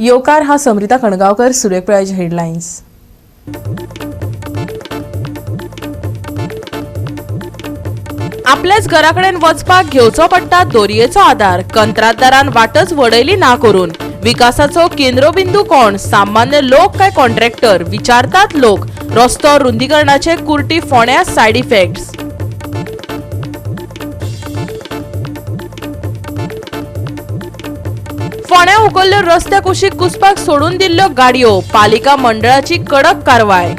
योकार हा समृता कणगावकर, सूर्यप्रकाश हेडलाईन्स। आपल्याच घराकडेन वचपाक घेवचो पडटा दोरयेचो आदार, कंत्राटदारान वाटच वडयली ना करून। विकासाचो केंद्रबिंदू कोण, सामान्य लोक काय कॉन्ट्रॅक्टर, विचारतात लोक। रस्तो रुंदीकरणाचे कुर्टी फोण्या सायड इफेक्ट्स। फोण्या उखल्ल्यो रस्त्या कुशीक कुसपाक सोडून दिल्ल्यो गाडयो, पालिका मंडळाची कडक कारवाय।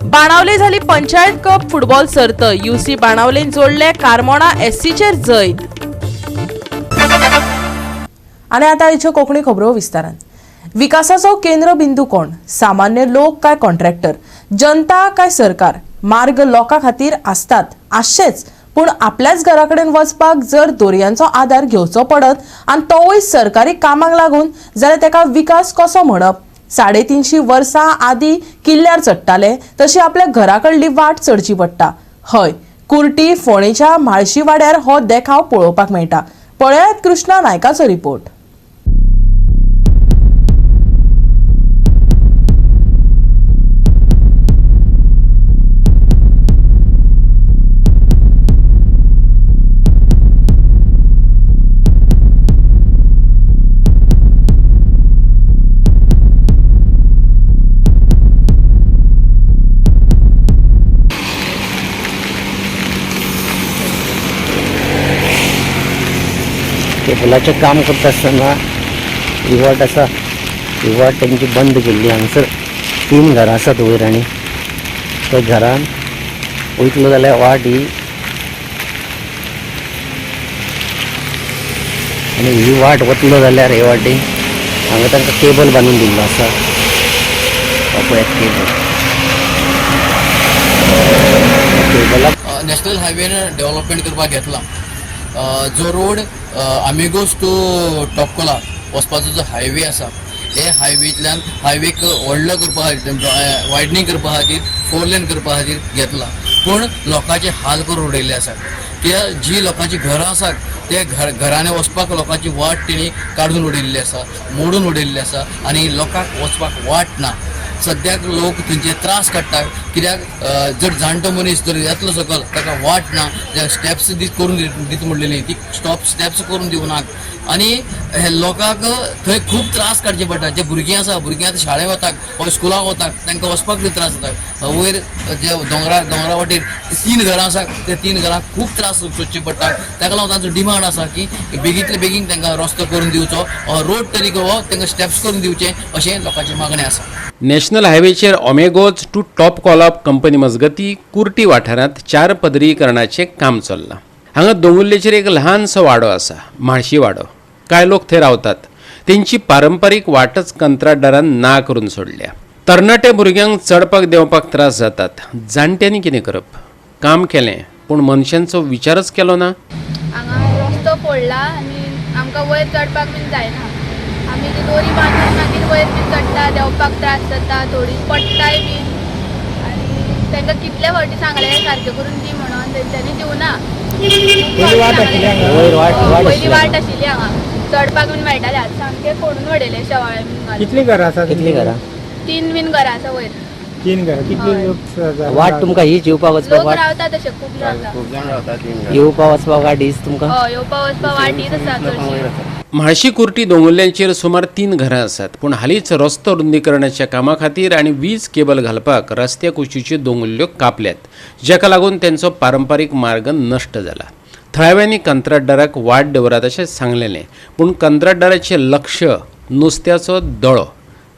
बाणावले झाली पंचायत कप फुटबॉल सर्त, यूसी बाणावलेन जोडले कारमोणा एससीचेर जैत। आणि आता आयच्यो कोंकणी खबरो विस्तारान। विकासाचो केंद्रबिंदू कोण, सामान्य लोक काय कॉन्ट्रॅक्टर, जनता काय सरकार। मार्ग लोकां खातीर आसतात, आसचेच, पूण आपल्याच घराकडेन वचपाक जर दोरयांचो आदार घेवचो पडत आनी तोवूय सरकारी कामाक लागून, जाल्यार तेका विकास कसो म्हणप। 350 वर्सां आदी किल्ल्यार चडटाले तशी आपल्या घराकडली वाट चडची पडटा। हय, कुर्टी फोणेच्या म्हाळशी वाड्यार हो देखाव पळोवपाक मेळटा। पळयात कृष्णा नायकाचो रिपोर्ट। ते पुलाचें काम करता आसतना इवाट आसा, इवाट तेंची बंद केल्ली। हांगसर 3 घरां आसात वयर, आनी त्या घरान वयतलो जाल्यार वाट ही, आनी ही वाट वतलो जाल्यार हे वाटेन हांगा तांकां केबल बांदून दिल्लो आसा। पळयात केबलाक नॅशनल हायवेन डेव्हलपमेंट करपाक घेतला। जो रोड आमिगोस टू टॉपकोला वचपाचो जो हायवे आसा, हे हायवेंतल्यान हायवेक व्हडलो करपा खातीर, वायडनींग करपा खातीर, 4 लेन करपा खातीर घेतला। पूण लोकांचे हाल करून उडयल्ले आसात। कित्याक जी लोकांची घरां आसात ते घरांनी वचपाक लोकांची वाट तेणी काडून उडयल्ली आसा, मोडून उडयल्ली आसा, आनी लोकांक वचपाक वाट ना। सद्याक लोक थंयचे त्रास काडटात, कित्याक जर जाणटो मनीस जर येतलो सकल ताका वाट ना, स्टेप्स करून दिता म्हणलेली, ती स्टेप्स करून दिवनात, आनी हे लोकांक थंय खूब त्रास काडचे पडटा। जे भुरगीं आसा, भुरगीं आतां शाळेक वतात वा स्कुलाक वतात, तांकां वचपाक बी त्रास जाता। वयर जे दोंगरा वाटेर 3 घरां आसात, ते 3 घरांक खूब त्रास सोंसचे पडटात। ताका लागून तांचो डिमांड आसा की बेगींतले बेगीन तांकां रस्तो करून दिवचो, रोड तरी तांकां स्टेप्स करून दिवचे, अशें लोकांची मागणी आसा। नॅशनल हायवेचेर ओमेगोज टू टॉप कॉलॉप कंपनी मजगती कुर्टी वाठारांत 4 पदरीकरणाचें काम चल्लां। हांगा दोंगुल्लेचेर एक ल्हानसो वाडो आसा, म्हाळशी वाडो। कांय लोक थंय रावतात। तेंची पारंपारीक वाटच कंत्राटदारान ना करून सोडल्या। तरणाटे भुरग्यांक चडपाक देंवपाक त्रास जातात। जाणट्यांनी कितें करप? काम केलें, पूण मनशांचो विचारच केलो ना। हांगा रस्तो फोडला आनी आमकां वयर चडपाक बीन जायना। आमी ती दोरी बांदून मागीर वयर बीन चडटा, देंवपाक त्रास जाता, थोडी पडटाय बीन, आनी तांकां कितले फावटी सांगलें सारकें करून दी म्हणून, तेंच्यांनी दिवना। पयली वाट आशिल्ली हांगा, चडपाक बीन मेळटालें, आतां सामकें फोडून उडयलें शेवाळें बीन घालून। कितली घरां आसा? 3 बीन घरां आसा वयर। 3 घरां? कितली लोक वाट तुमकां ही जेवपाक वचपाक लोक वाट रावता तशे खूब रावता। येवपाक वचपाक वाट हीच तुमकां? हय, येवपाक वचपाक वाट हीच आसा चडशी। म्हाळशी कुर्टी दोंगुल्ल्यांचेर सुमार 3 घरां आसात, पूण हालींच रस्तो रुंदीकरणाच्या कामा खातीर आनी वीज केबल घालपाक रस्त्या कुशीच्यो दोंगुल्ल्यो कापल्यात, जाका लागून तांचो पारंपारीक मार्ग नश्ट जाला। थळाव्यांनी कंत्राटदाराक वाट दवरात अशें सांगलेलें, पूण कंत्राटदाराचें लक्ष नुस्त्याचो दळो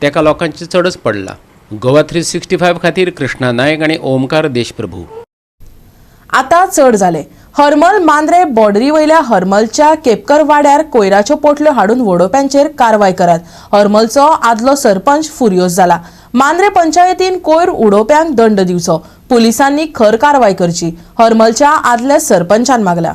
तेका लोकांचे चडच पडला। गोवा 365 खातीर कृष्णा नायक आनी ओमकार देशप्रभू। आता चड जाले। हरमल मांद्रे बॉर्डरी वयल्या हरमलच्या केपकर वाड्यार कोयराच्यो पोटल्यो हाडून वडोवप्यांचेर कारवाय करात। हरमलचो आदलो सरपंच फुरियोज जाला। मांद्रे पंचायतीन कोयर उडोवप्यांक दंड दिवचो, पुलिसांनी खर कारवाय करची, हरमलच्या आदल्या सरपंचान मागला।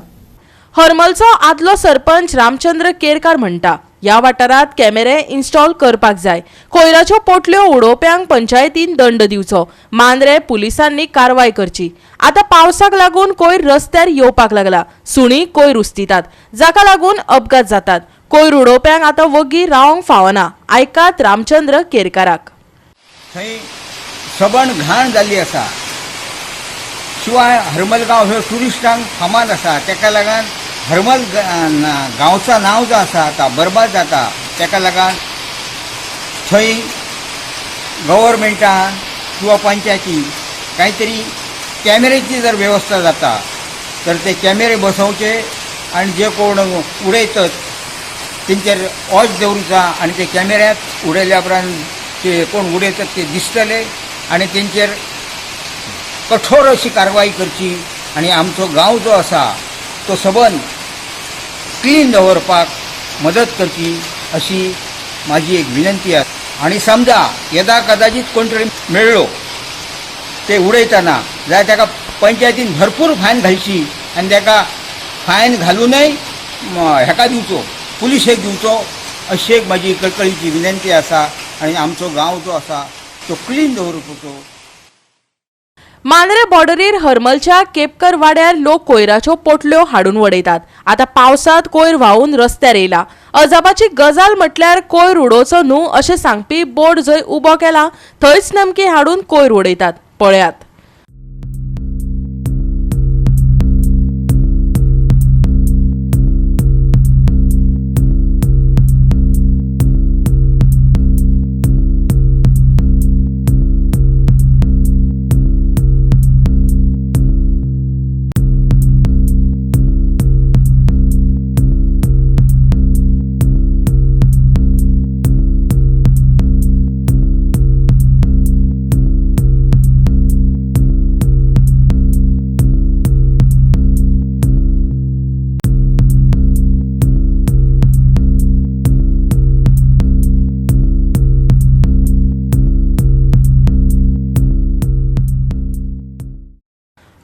हरमलचो आदलो सरपंच रामचंद्र केरकार म्हणटा, ह्या वाठारात कॅमेरे इन्स्टॉल करपाक जाय. कोयराच्यो पोटल्यो उडोवप्यांक पंचायतीन दंड दिवचो. मांद्रे पुलिसांनी कारवाय करची. आता पावसाक लागून कोयर रस्त्यार येवपाक लागला. सुणी कोयर उस्तितात, जाका लागून अपघात जातात. कोयर उडोवप्यांक आता वगी रावंक फावना. आयकात रामचंद्र केरकाराक. थंय सबण घाण जाल्ली आसा. शिवाय हरमलगांव ह्यो ट्युरिस्टांक फामाद आसा. ताका लागून हरमल गांवचा नांव जो आसा आता बरबाद जाता. ताका लागून थंय गव्हर्मेंटान किंवा पंचायती कांय तरी कॅमेऱ्याची जर वेवस्था जाता तर ते कॅमेरे बसोवचे आनी जे कोण उडयतात तेंचेर वॉच दवरूचा आनी ते कॅमेऱ्यात उडयल्या उपरांत ते कोण उडयतात ते दिसतले आनी तेंचेर कठोर अशी कारवाई करची आनी आमचो गांव जो आसा तो सबन क्लीन दवरपाक मदत करची अशी माझी एक विनंती आहे. आणि समजा यदा कदाचित कोण तरी मेळ्ळो ते उडयतना जाल्यार ताका पंचायतीन भरपूर फायन घालची आनी ताका फायन घालूनय हेका दिवचो, पुलिशेक दिवचो अशी एक माझी कळकळीची विनंती आसा. आनी आमचो गांव जो आसा तो क्लीन दवरपाचो. मांद्रे बॉर्डरीर हरमलच्या केपकर वाड्यार लोक कोयराच्यो पोटल्यो हाडून वडयतात. आता पावसात कोयर व्हांवून रस्त्यार येयला. अजापाची गजाल म्हटल्यार कोयर उडोवचो न्हू अशें सांगपी बोर्ड जंय उबो केला थंयच नेमकी हाडून कोयर उडयतात. पळयात.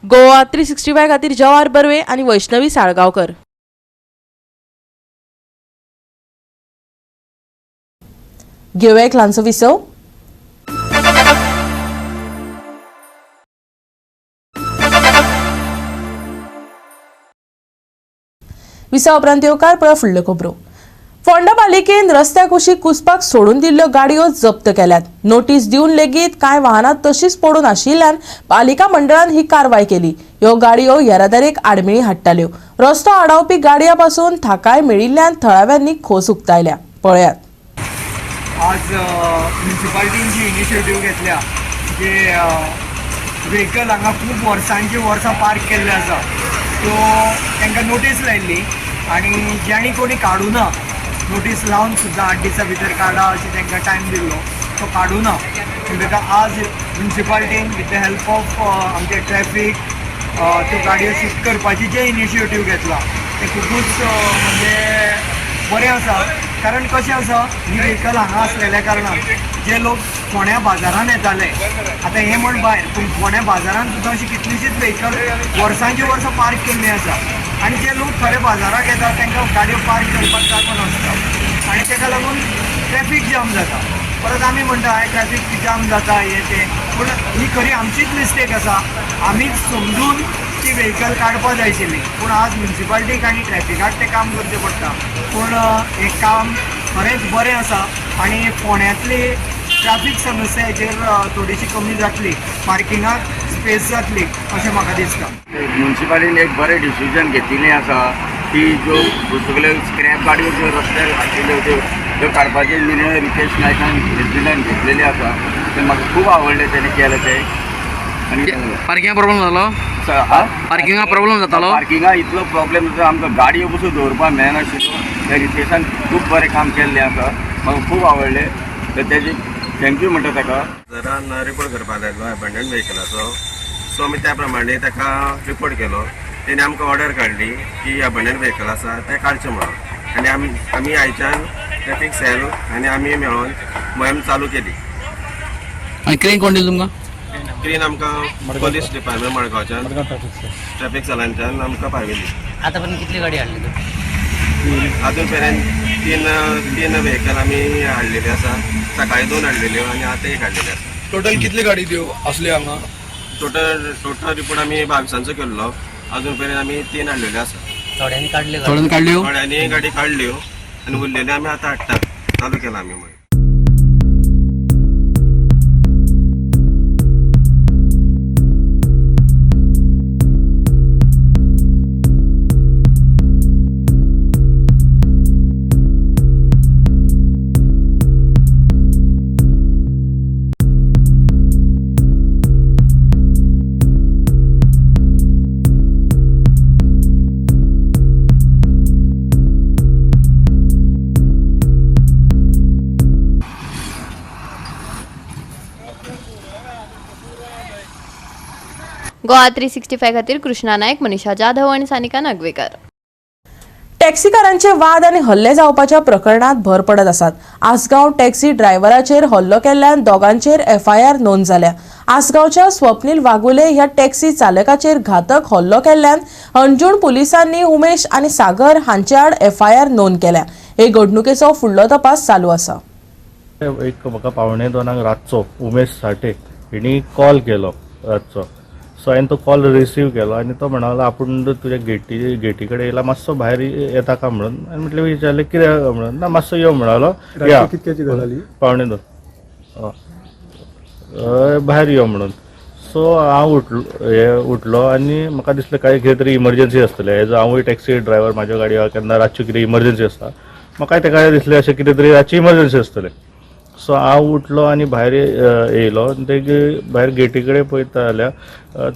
गोवा 365 खातीर जवाहर बर्वे आणि वैष्णवी साळगांवकर. घेऊया एक ल्हानसो विसव. विसा उपरांत येवकार पळय फुडल्यो खबरो. फोंडा पालिकेन रस्त्या कुशीक कुसपाक सोडून दिल्ल्यो गाडयो जप्त केल्यात. नोटीस दिवन लेगीत कांय वाहनां तशीच पडून आशिल्ल्यान पालिका मंडळान ही कारवाय केली. ह्यो गाडयो येरादारीक आडमेळी हाडटाल्यो. रस्तो आडावपी गाडयां पासून थाकाय मेळिल्ल्यान थळाव्यांनी खोस उक्तायल्या. पळयात. आज म्युन्सिपालिटीन जी इनिशिएटीव घेतल्या जे व्हेकल हांगा खूब वर्सां पार्क केल्ले आसा त्यो तांकां नोटीस लायिल्ली आनी ज्यांनी कोणी काडूना नोटीस लावन सुद्दां 8 दिसां भितर काडा अशें तांकां टायम दिल्लो तो काडूना. ताका आज म्युन्सिपालिटीन विथ द हेल्प ऑफ आमचे ट्रॅफीक त्यो गाडयो शिफ्ट करपाची जे इनिशिएटीव घेतला ते खूबच म्हणजे बरें आसा. कारण कशें आसा ही व्हेकल हांगा आसलेल्या कारणान जे लोक फोंड्या बाजारान येताले आतां हें म्हण भायर पूण फोंड्या बाजारान सुद्दां अशी कितलीशीच व्हेकल वर्सांची वर्सां पार्क केल्ली आसा आनी जे लोक खरे बाजाराक येतात तांकां गाडयो पार्क करपाक जागो नासता आनी ताका लागून ट्रॅफीक जाम जाता. परत आमी म्हणटा ट्रॅफीक जाम जाता हें तें पूण ही खरी आमचीच मिस्टेक आसा. आमीच समजून ती व्हेकल काडपाक जाय आशिल्ली पूण आज म्युन्सिपालिटीक आनी ट्रॅफिकाक तें काम करचें पडटा. पूण हें काम खरेंच बरें आसा आनी फोंड्यांतली ट्रॅफीक समस्या हेचेर थोडीशी कमी जातली, पार्किंगाक स्पेस जातली अशें म्हाका दिसता. म्युन्सिपालिटीन एक बरें डिसिजन घेतिल्लें आसा की जो सगल्यो स्क्रॅप गाडयो ज्यो रस्त्यार आशिल्ल्यो त्यो काडपाचे निर्णय रितेश नायकान प्रेसिडेंटान घेतलेले आसा. ते म्हाका खूब आवडले तेणे केलें तें. आनी पार्किंगा प्रॉब्लेम जालो, पार्किंगा प्रॉब्लेम जातालो. पार्किंगा इतलो प्रॉब्लेम जाता आमकां गाडयो पसून दवरपाक मेळनाशिल्लो. त्या रितेशान खूब बरें काम केल्लें आसा. म्हाका खूब आवडलें तर तेजे थँक्यू म्हणटा ताका. जरान रिपोर्ट करपाक लायलो अबंडंट व्हेकलाचो. सो आमी त्या प्रमाणे ताका रिपोर्ट केलो. तेणे आमकां ऑर्डर काडली की अबंडंट व्हेकल आसा तें काडचें म्हणून आनी आमी आयच्यान ट्रॅफीक सेल आनी आमी मेळून मोहीम चालू केली. आनी क्रेन कोण दिली तुमकां? क्रेन आमकां पुलीस डिपार्टमेंट मडगांवच्यान ट्रॅफीक सेलांच्यान आमकां पाविल्ली. आतापर्यंत कितली गाडी हाडली? अजून पर्यंत तीन व्हेकल आमी हाडलेले आसा. सकाळी 2 हाडलेल्यो आनी आतां 1 हाडलेले आसा. टोटल कितली गाडी त्यो असले हांगा? टोटल रिपोर्ट आमी 22 केल्लो. अजून पर्यंत आमी 3 हाडलेले आसा. थोड्यांनी काढले थोड्यांनी गाडी काडल्यो आनी उरलेले आमी आतां हाडटात. चालू केला आमी मागीर. गोवा 365 खातीर कृष्णा नायक, मनीषा जाधव आणि सानिका नागवेकर. टॅक्सीकारांचे वाद आणि हल्ले जावपाच्या प्रकरणात भर पडत आसात. आसगांव टॅक्सी ड्रायव्हराचेर हल्लो केल्ल्यान दोगांचेर FIR नोंद जाल्या. आसगांवच्या स्वप्नील वागुले ह्या टॅक्सी चालकाचेर घातक हल्लो केल्ल्यान अंजूण पुलिसांनी उमेश आणि सागर हांचे आड FIR नोंद केल्या. हे घडणुकेचो फुडलो तपास चालू आसा. एक म्हाका 1:15 रातचो उमेश साठे हिणी कॉल केलो रातचो. सो हांवें तो कॉल रिसीव केलो आनी तो म्हणालो आपूण तुज्या गेटी कडेन येयला, मातसो भायर येता का म्हणून. आनी म्हटलें विचारलें कित्याक म्हणून. ना मातसो यो म्हणालो. या कितक्याची गजाली? 1:15 भायर यो म्हणून. सो हांव उठलो आनी म्हाका दिसलें काय कितें तरी इमर्जन्सी आसतलें. एज हांवूय टॅक्सी ड्रायव्हर, म्हाज्या गाडयो केन्ना रातच्यो कितें इमर्जन्सी आसता. म्हाकाय तेका दिसलें अशें कितें तरी रातची इमर्जन्सी आसतलें. सो हांव उठलो आनी भायर येयलो. ते भायर गेटी कडेन पळयता जाल्यार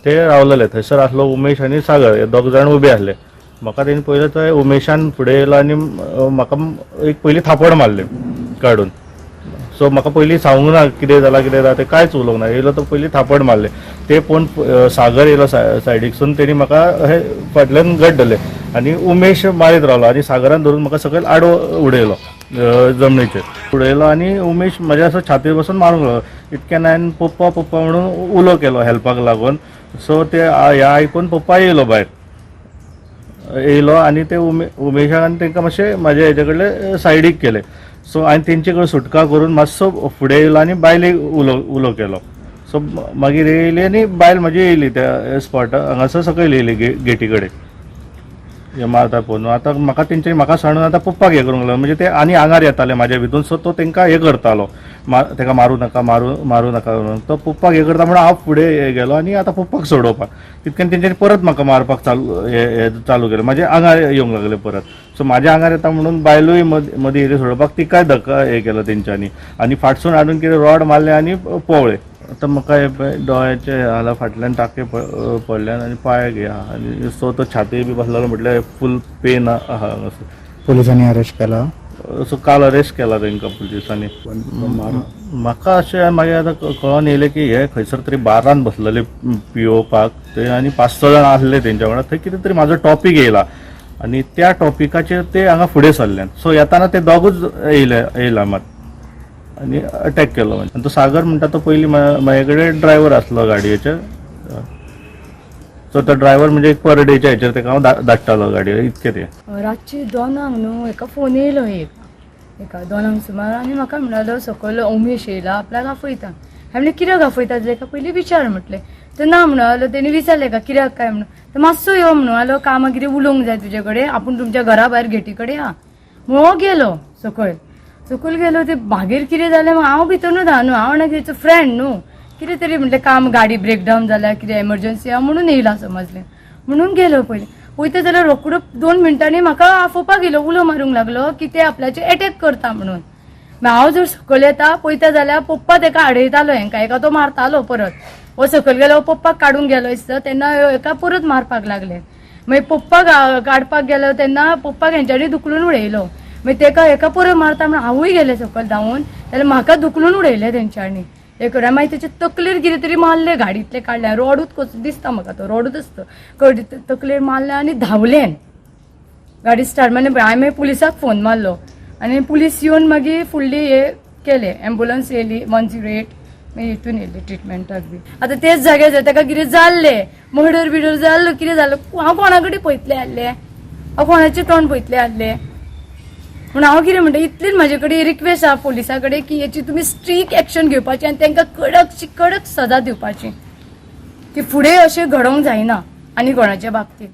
ते रावलेले. थंयसर आसलो उमेश आनी सागर, हे 2 जाण उबे आसले. म्हाका तेणी पयलें थंय उमेशान फुडें येयलो आनी म्हाका एक पयलीं थापड मारले काडून. सो म्हाका पयलीं सांगूंक ना कितें जालां तें कांयच उलोवंक ना. येयलो तो पयलीं थापड मारले. ते पळोवन सागर येयलो सायडीकसून. तेणी म्हाका हे फाटल्यान गड्डले आनी उमेश मारीत रावलो आनी सागरान धरून म्हाका सकयल आडवो उडयलो जमनीचेर उडयलो आनी उमेश म्हाज्या असो छातीर बसून मारूंक लागलो. इतक्यान हांवें पप्पा पप्पा म्हणून उलो केलो हेल्पाक लागून. सो ते हें आयकून पप्पा येयलो भायर येयलो आनी ते उमेशाक आनी तांकां मातशें म्हाज्या हेजे कडले सायडीक केले. सो हांवें तेंचे कडेन सुटका करून मातसो फुडें येयलो आनी बायलेक उलो केलो. सो मागीर येयली आनी बायल म्हाजी येयली त्या स्पॉटार हांगासर सकयल येयली गेटी कडेन हे मारता पळोवन. आतां म्हाका सांडून आतां पप्पाक हें करूंक लागलो. म्हणजे ते आनी आंगार येताले म्हाज्या भितून. सो तो तांकां हें करतालो, ताका मारूं नाका म्हणून. तो पप्पाक हें करता म्हणून हांव फुडें गेलो आनी आतां पप्पाक सोडोवपाक. तितक्यान तेंच्यांनी परत म्हाका मारपाक चालू केलें. म्हाजे आंगार येवंक लागले परत. सो म्हाज्या आंगार येता म्हणून बायलूय मदीं येयली सोडोवपाक. तिकाय धक्का हें केलो तेंच्यांनी आनी फाटसून हाडून कितें रॉड मारले आनी पळय. आतां म्हाका हे दोळ्याचे हाला फाटल्यान टाके पडल्यान आनी पांयाक हे आहा आनी सो तो छाती बी बसलेलो म्हटल्यार फूल पेन आहा हांगासर. पोलिसांनी अरेस्ट केला. सो काल अरेस्ट केला तांकां पुलिसांनी. म्हाका अशें मागीर आतां कळोन येयलें की हे खंयसर तरी बारान बसलेले पिवपाक ते आनी 5-6 जाण आसले तेंच्या वांगडा. थंय कितें तरी म्हाजो टॉपीक येयला आनी त्या टॉपिकाचेर ते हांगा फुडें सरल्यान. सो येताना ते दोगूच येयला मात आनी अटॅक केलो. आनी तो सागर म्हणटा तो पयलीं म्हाजे कडेन ड्रायव्हर आसलो गाडयेचेर. सो तो ड्रायव्हर म्हणजे एक पर डेच्या हेचेर ताका हांव धाडटालो गाडये इतकें ते. रातची 2 न्हू एका फोन येयलो एका 2 सुमार आनी म्हाका म्हणलो सकयल उमेश येयला आपल्याक आफयता. हांवें म्हणलें कित्याक आफयता ताका पयलीं विचार म्हटलें. तर ना म्हणलो तेणी विचारलें का कित्याक काय म्हणून. तर मातसो यो म्हणून आलो कामां कितें उलोवंक जाय तुजे कडेन आपूण तुमच्या घरा भायर गेटी कडेन या म्हणून गेलो. सकयल गेलो ते मागीर कितें जालें हांव भितर न्हू न्हू हांव तेचो फ्रेंड न्हू कितें तरी म्हटलें काम गाडी ब्रेकडावन जाल्या कितें एमर्जन्सी आहा म्हणून येयला समजलें म्हणून गेलो पयलीं. वयता जाल्यार रोखडो 2 मिनटांनी म्हाका आफोवपाक गेलो उलो मारूंक लागलो की ते आपल्याचे अटॅक करता म्हणून. हांव जर सकयल येता पळयता जाल्यार पप्पा ताका आडयतालो हेंकां एका तो मारतालो परत. हो सकयल गेलो पप्पाक काडूंक गेलो दिसता तेन्ना एका परत मारपाक लागले. मागीर पप्पाक काडपाक गेलो तेन्ना पप्पाक हेंच्यांनी दुखलून उडयलो. मागीर ताका एका परत मारता म्हणून हांवूय गेलें सकयल धांवून जाल्यार म्हाका दुखलून उडयलें तेंच्यांनी एक मागीर तेचे तकलेर कितें तरी मारले गाडीतले काडले रोडूच कसो दिसता म्हाका तो रोडूच आसता तकलेर मारले आनी धांवलें गाडी स्टार्ट मारलें. हांवें मागीर पुलिसाक फोन मारलो आनी पुलीस येवन मागीर फुडली हे केले एम्बुलन्स येयली 108 मागीर हितून येयली ट्रिटमेंटाक बी. आतां तेच जाग्यार ताका कितें जाल्लें मर्डर बिर्डर जाल्लो कितें जाल्लो हांव कोणा कडेन पळयतलें आहलें हांव कोणाचें तोंड पळयतलें आहलें म्हणून हांव कितें म्हणटा, इतलीच म्हाजे कडेन रिक्वेस्ट आहा पोलिसा कडेन की हेची तुमी स्ट्रीक एक्शन घेवपाची आनी तांकां कडक सजा दिवपाची, की फुडें अशें घडोवंक जायना आनी कोणाच्या बाबतींत.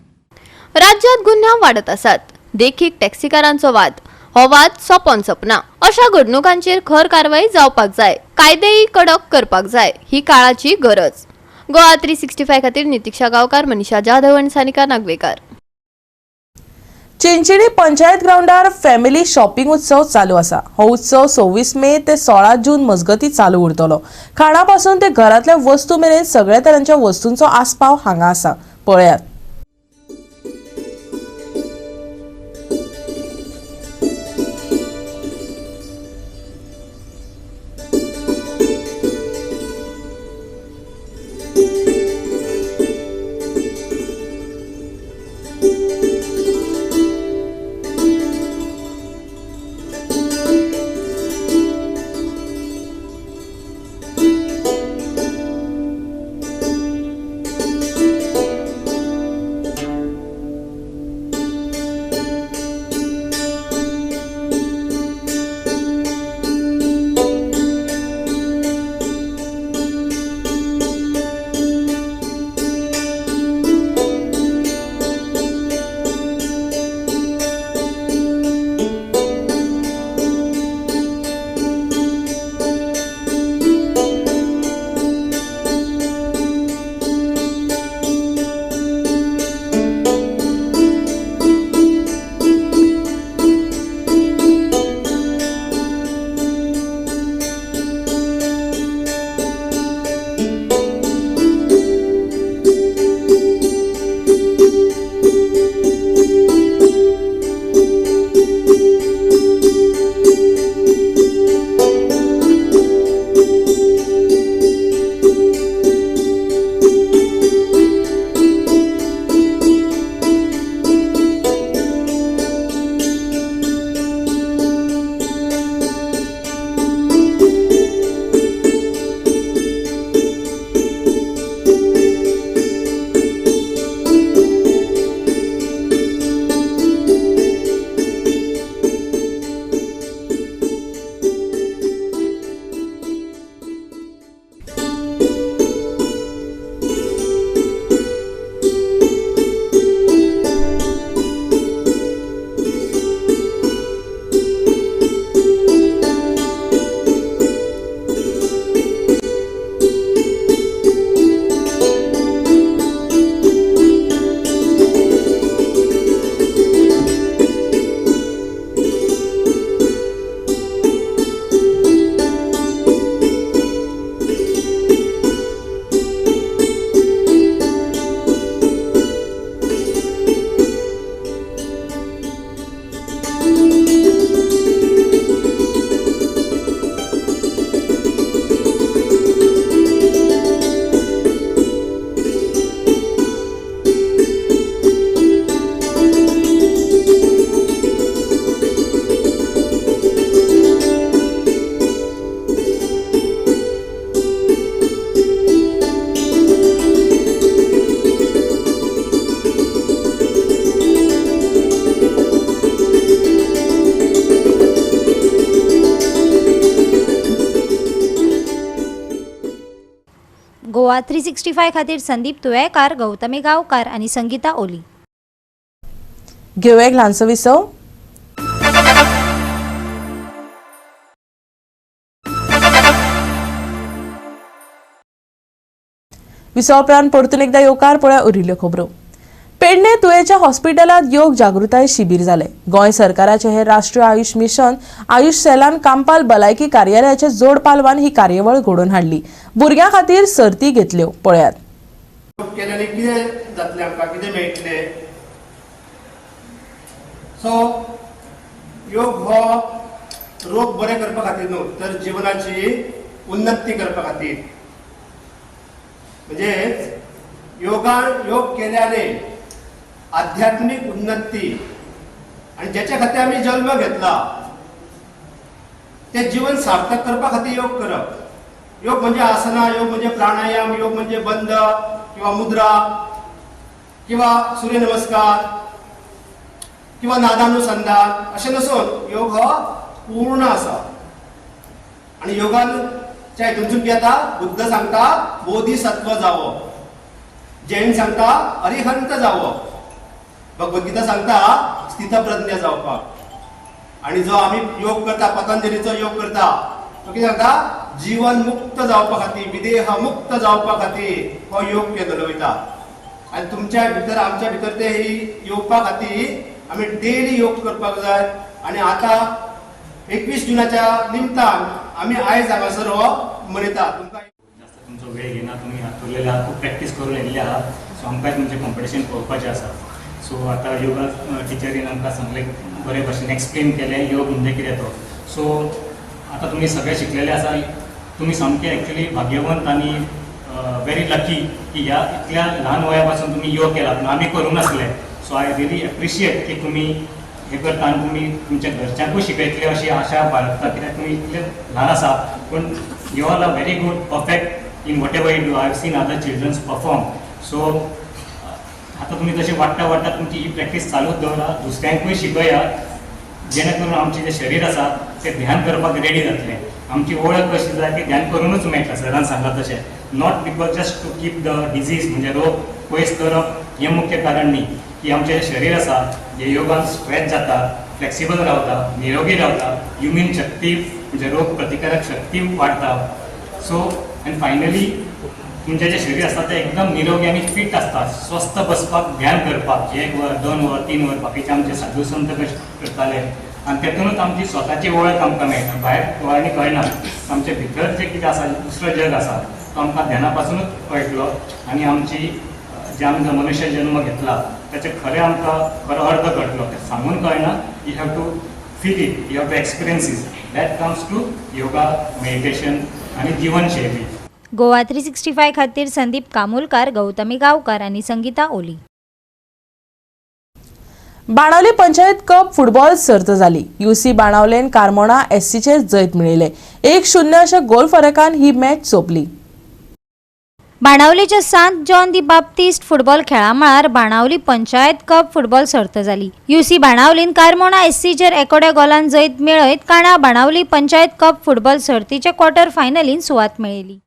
राज्यात गुन्हे वाडत आसात. देखीक टॅक्सीकारांचो वाद. हो वाद सोंपोन सोपना. अशा घडणुकांचेर खर कारवाई जावपाक जाय. कायदेय कडक करपाक जाय. ही काळाची गरज. गोवा 365 खातीर नितीक्षा गांवकार, मनीषा जाधव आनी सानिका नागवेकर. चिंचिणी पंचायत ग्राउंडार फॅमिली शॉपिंग उत्सव चालू आसा. हो उत्सव 26 मे ते 16 जून मजगती चालू उरतलो. खाणापासून ते घरातल्या वस्तू मेरेन सगळ्या तरांच्या वस्तूंचो आस्पाव हांगा आसा. पळयात. गोवा 365 खातीर संदीप तुयेकार, गौतमी गांवकार आनी संगीता ओली. घेऊया एक ल्हानसो विसव. विसव उपरांत परतून एकदा येवकार पळय उरिल्ल्यो खबरो. पेडणे तुयेच्या हॉस्पिटलात योग जागृताय शिबीर जाले. गोंय सरकाराचे हे राष्ट्रीय आयुष मिशन आयुष सेलान कामपाल भलायकी कार्यालयाचे जोड पालवान ही कार्यवळ घडोवन हाडली. भुरग्यां खातीर सर्ती घेतल्यो. पळयात. केल्याने कितें जातलें, आमकां कितें मेळटलें. सो योग हो रोग बरे करपा खातीर न्हू, तर जिवनाची उन्नती करपा खातीर. म्हणजे योग केल्याने आध्यात्मिक उन्नती आणि ज्याच्या खातीर आम्ही जन्म घेतला ते जीवन सार्थक करपा खातीर योग करप. योग म्हणजे आसना, योग म्हणजे प्राणायाम, योग म्हणजे बंद किंवा मुद्रा किंवा सूर्यनमस्कार. किंवा नादानुसंधान अशें नसून योग हो पूर्ण आसा. आणि योगाच्या हितूनसून कितें जाता, बुद्ध सांगता बोधिसत्व जावप, जैन सांगता अरिहंत जावप, भगवद्गीता सांगता स्थितप्रज्ञ जावपाक. आणि जो आम्ही योग करता, पतंजलीचो योग करता, तो कितें सांगता जीवन मुक्त जावपा खातीर, विदेह मुक्त जावपा खातीर हो योग केलेलो वयता. आणि तुमच्या भितर आमच्या भितर ते ही येवपा खातीर आमी डेली योग करपाक जाय. आणि आता 21 जुनाच्या निमतान आमी आयज हांगासर हो मनयता. तुमचो वेळ घेना, तुम्ही हातुरलेले आहात, खूप प्रॅक्टीस करून येयल्ले आहात. सो आमकां तुमचें कॉम्पिटिशन पळोवपाचें आसा. सो आतां योगा टिचरीन आमकां सांगलें, बरे भशेन एक्सप्लेन केलें योग म्हणजे कितें तो. सो आतां तुमी सगळे शिकलेले आसा. तुमी सामके एक्चुअली भाग्यवंत आणि व्हेरी लकी की ह्या इतल्या ल्हान वया पासून तुम्ही योग केला, पूण आमी करूंक नासले. सो आय रियली एप्रिशिएट की तुम्ही हे करता आनी तुमी तुमच्या घरच्यांकूय शिकयतले अशी आशा बाळगता, कित्याक तुमी इतले ल्हान आसा. पूण you are a very good perfect in whatever you do. I have seen other childrens perform. So आता तुम्ही जसे वाटता तुमची ही प्रॅक्टीस चालूच दवरा, दुसऱ्यांकूय शिकया, जेणे करून आमचे जे शरीर आसा ते ध्यान करपाक रेडी जातले. आमची ओळख कशी जाय ती ध्यान करूनच मेळटा. सरान सांगला तशें, not because just to keep the disease म्हणजे रोग पयस करप हें मुख्य कारण न्ही. की आमचें शरीर आसा जे योगान स्ट्रेच जाता, फ्लेक्सिबल रावता, निरोगी रावता, इम्यून शक्ती म्हणजे रोग प्रतिकारक शक्ती वाडटा. सो आनी फायनली तुमचें जें शरीर आसता तें एकदम निरोगी आनी फीट आसता. स्वस्थ बसपाक, ध्यान करपाक 1 वर 2 वर 3 वर बाकीचे आमचे साधू संत कशे करताले. आनी तेतूनच आमची स्वताची वळख आमकां मेळटा. भायर दोळ्यांनी कळना. आमचे भितर जें कितें आसा, दुसरो जग आसा तो आमकां ध्याना पासूनच कळटलो. आनी आमची जे आमचो मनुष्य जन्म घेतला त्याचे खरें आमकां खरो अर्थ कळटलो. ते सांगून कळना. You have to feel it, you have to experience it. That comes to yoga, meditation आनी जीवनशैली. गोवा 365 खातीर संदीप कामुलकार, गौतमी गांवकार आणि संगीता ओली. बाणावली पंचायत कप फुटबॉल सर्त जाली. युसी बाणावलेन कारमोणा एससीचेर जैत मेळयले. 1-0 अशा गोल फरकान ही मॅच सोंपली. बाणावलीच्या सांत जॉन दी बाप्तिस्ट फुटबॉल खेळामळार बाणावली पंचायत कप फुटबॉल सर्त जाली. युसी बाणावलीन कारमोणा एससीचेर एकोड्या गोलान जैत मेळयत काणा बाणावली पंचायत कप फुटबॉल सर्तीच्या क्वॉर्टर फायनलीन सुवात मेळयली.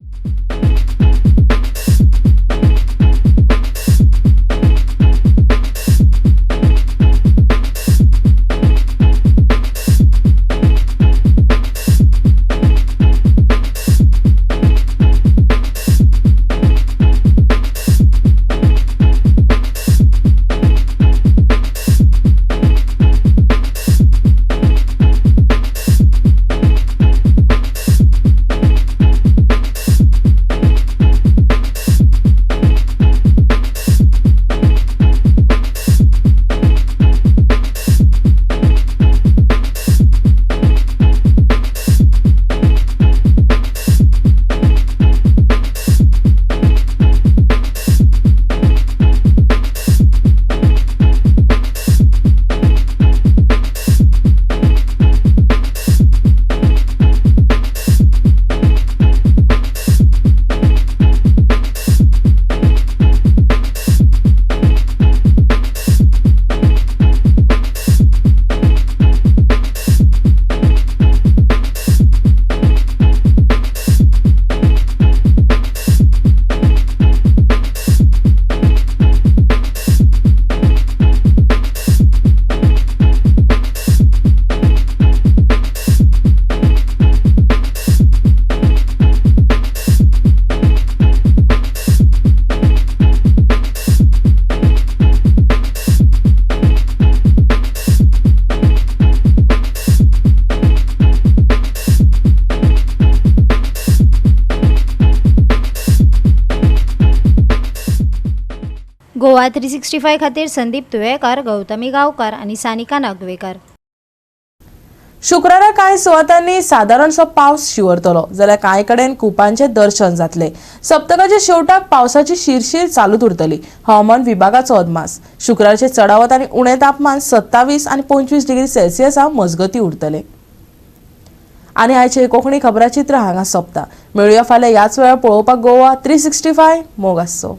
गोवा 365 खातीर संदीप तुळेकार, गौतमी गांवकार आणि सानिका नागवेकर. शुक्रारा कांय सुवातांनी सादारणसो पावस शिवरतलो जाल्यार कांय कडेन कुपांचे दर्शन जातले. सप्तकाच्या शेवटाक पावसाची शिरशीर चालूच उरतली. हवामान विभागाचो अदमास. शुक्राराचे चडावत आनी उणें तापमान 27 आनी 25 डिग्री सेल्सियसा मजगती उरतले. आनी आयचे कोंकणी खबराचित्र हांगा सोंपता. मेळुया फाल्यां ह्याच वेळार पळोवपाक गोवा 365 मोग आसचो.